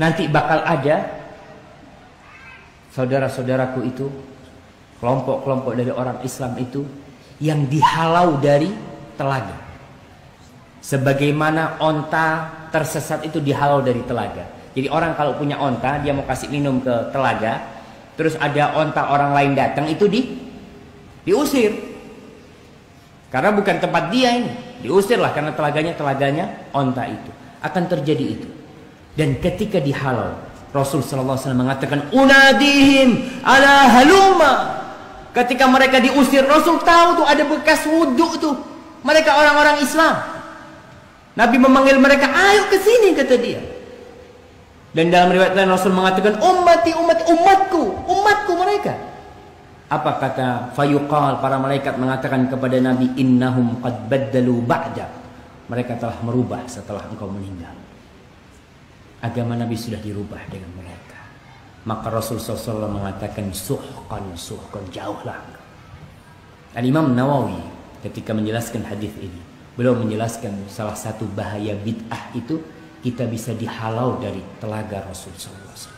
Nanti bakal ada saudara-saudaraku itu, kelompok-kelompok dari orang Islam itu yang dihalau dari telaga. Sebagaimana onta tersesat itu dihalau dari telaga. Jadi orang kalau punya onta, dia mau kasih minum ke telaga, terus ada onta orang lain datang, itu diusir. Karena bukan tempat dia ini. Diusirlah karena telaganya onta itu. Akan terjadi itu. Dan ketika dihalau, Rasul sallallahu alaihi wasallam mengatakan, "Unadihim ala haluma." Ketika mereka diusir, Rasul tahu tuh ada bekas wudhu tuh. Mereka orang-orang Islam. Nabi memanggil mereka, "Ayo ke sini," kata dia. Dan dalam riwayat lain Rasul mengatakan, umatku mereka. Apa kata fayuqal, para malaikat mengatakan kepada Nabi, "Innahum qad baddalu ba'da." Mereka telah merubah setelah engkau meninggal. Agama Nabi sudah dirubah dengan mereka. Maka Rasul SAW mengatakan, suhqan, jauhlah. Al-Imam Nawawi ketika menjelaskan hadis ini, beliau menjelaskan salah satu bahaya bid'ah itu, kita bisa dihalau dari telaga Rasul SAW.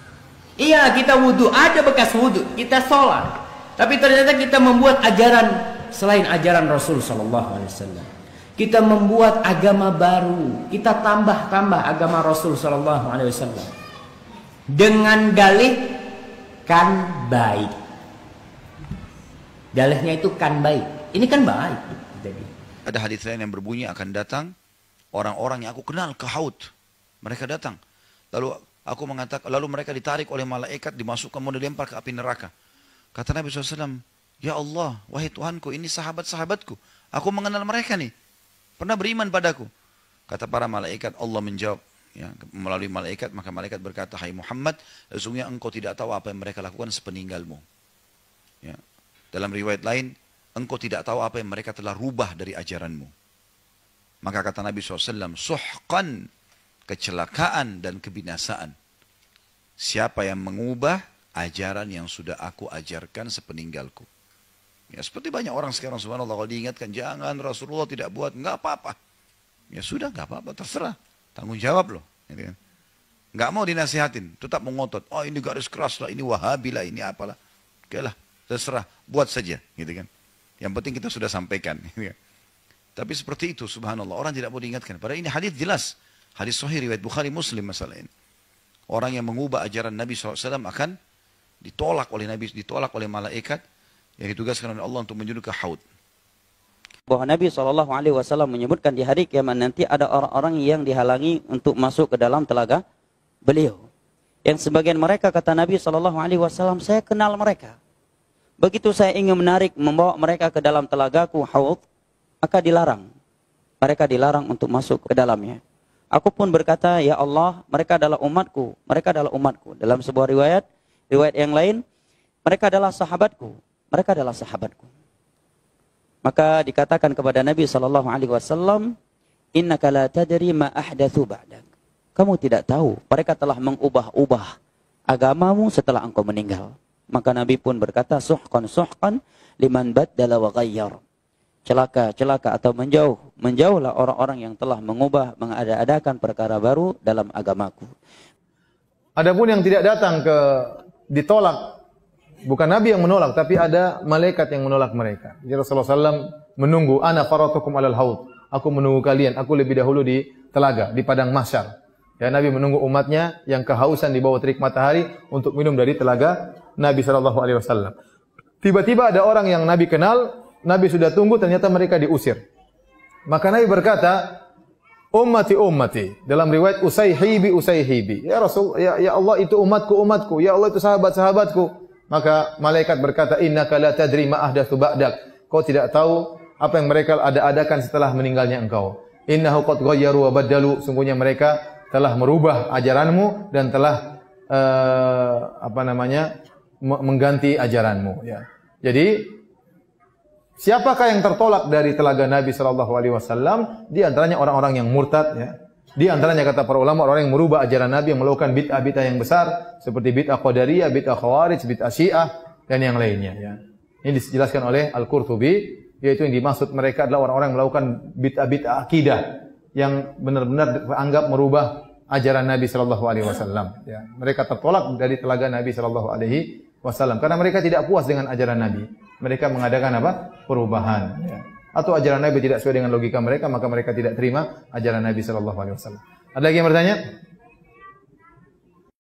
Iya, kita wudhu, ada bekas wudhu, kita sholat, tapi ternyata kita membuat ajaran selain ajaran Rasul SAW. Kita membuat agama baru, kita tambah agama Rasul SAW dengan dalih kan baik. Dalihnya itu kan baik. Ini kan baik. Jadi ada hadis lain yang berbunyi, akan datang orang-orang yang aku kenal ke Haud. Mereka datang. Lalu aku mengatakan, lalu mereka ditarik oleh malaikat, dimasukkan, mau dilempar ke api neraka. Kata Nabi SAW, "Ya Allah, wahai Tuhanku, ini sahabat-sahabatku. Aku mengenal mereka nih. Pernah beriman padaku." Kata para malaikat, Allah menjawab ya, melalui malaikat, maka malaikat berkata, "Hai Muhammad, sesungguhnya engkau tidak tahu apa yang mereka lakukan sepeninggalmu." Ya. Dalam riwayat lain, engkau tidak tahu apa yang mereka telah rubah dari ajaranmu. Maka kata Nabi SAW, suhqan, kecelakaan dan kebinasaan. Siapa yang mengubah ajaran yang sudah aku ajarkan sepeninggalku. Ya, seperti banyak orang sekarang, subhanallah, kalau diingatkan, jangan, Rasulullah tidak buat, enggak apa-apa. Ya sudah, enggak apa-apa, terserah. Tanggung jawab loh. Gitu kan. Enggak mau dinasihatin, tetap mengotot. Oh, ini garis keras lah, ini wahabi lah, ini apalah. Oke lah, terserah, buat saja. Gitu kan. Yang penting kita sudah sampaikan. Gitu kan. Tapi seperti itu, subhanallah, orang tidak mau diingatkan. Padahal ini hadis jelas. Hadis sahih riwayat Bukhari Muslim masalah ini. Orang yang mengubah ajaran Nabi SAW akan ditolak oleh Nabi, ditolak oleh malaikat yang ditugaskan oleh Allah untuk menuju ke Haud. Bahwa Nabi SAW menyebutkan di hari kiamat nanti ada orang-orang yang dihalangi untuk masuk ke dalam telaga beliau. Yang sebagian mereka, kata Nabi SAW, saya kenal mereka. Begitu saya ingin menarik, membawa mereka ke dalam telagaku Haud, maka dilarang. Mereka dilarang untuk masuk ke dalamnya. Aku pun berkata, ya Allah, mereka adalah umatku. Mereka adalah umatku. Dalam sebuah riwayat yang lain, mereka adalah sahabatku. Mereka adalah sahabatku. Maka dikatakan kepada Nabi SAW, innaka la tadri ma ahdathu ba'dak. Kamu tidak tahu, mereka telah mengubah-ubah agamamu setelah engkau meninggal. Maka Nabi pun berkata, suhqan liman baddala wa ghayyar. Celaka atau menjauhlah orang-orang yang telah mengubah, mengada-adakan perkara baru dalam agamaku. Adapun yang tidak datang ditolak, bukan Nabi yang menolak, tapi ada malaikat yang menolak mereka. Jadi Rasulullah SAW menunggu, ana faratukum alal haud. Aku menunggu kalian, aku lebih dahulu di telaga, di padang mahsyar. Ya, Nabi menunggu umatnya yang kehausan di bawah terik matahari untuk minum dari telaga Nabi SAW. Tiba-tiba ada orang yang Nabi kenal, Nabi sudah tunggu, ternyata mereka diusir. Maka Nabi berkata, ummati. Dalam riwayat usayhibi. Ya Rasul, ya Allah, itu umatku. Ya Allah, itu sahabat-sahabatku. Maka malaikat berkata, innaka la tadri ma ahdatsu ba'dak. Kau tidak tahu apa yang mereka ada-adakan setelah meninggalnya engkau. Innahu qad ghayyaru wa baddalu. Sungguhnya mereka telah merubah ajaranmu dan telah mengganti ajaranmu. Ya. Jadi siapakah yang tertolak dari telaga Nabi SAW? Di antaranya orang-orang yang murtad. Ya. Di antaranya kata para ulama, orang yang merubah ajaran Nabi, yang melakukan bid'ah-bid'ah yang besar seperti bid'ah Qadariyah, bid'ah Khawarij, bid'ah Syiah dan yang lainnya. Ya. Ini dijelaskan oleh Al-Qurtubi, yaitu yang dimaksud mereka adalah orang-orang yang melakukan bid'ah-bid'ah akidah yang benar-benar anggap merubah ajaran Nabi Shallallahu Alaihi Wasallam. Ya, mereka tertolak dari telaga Nabi Shallallahu Alaihi Wasallam karena mereka tidak puas dengan ajaran Nabi. Mereka mengadakan apa? Perubahan. Ya. Atau ajaran Nabi tidak sesuai dengan logika mereka, maka mereka tidak terima ajaran Nabi Shallallahu Alaihi Wasallam. Ada lagi yang bertanya?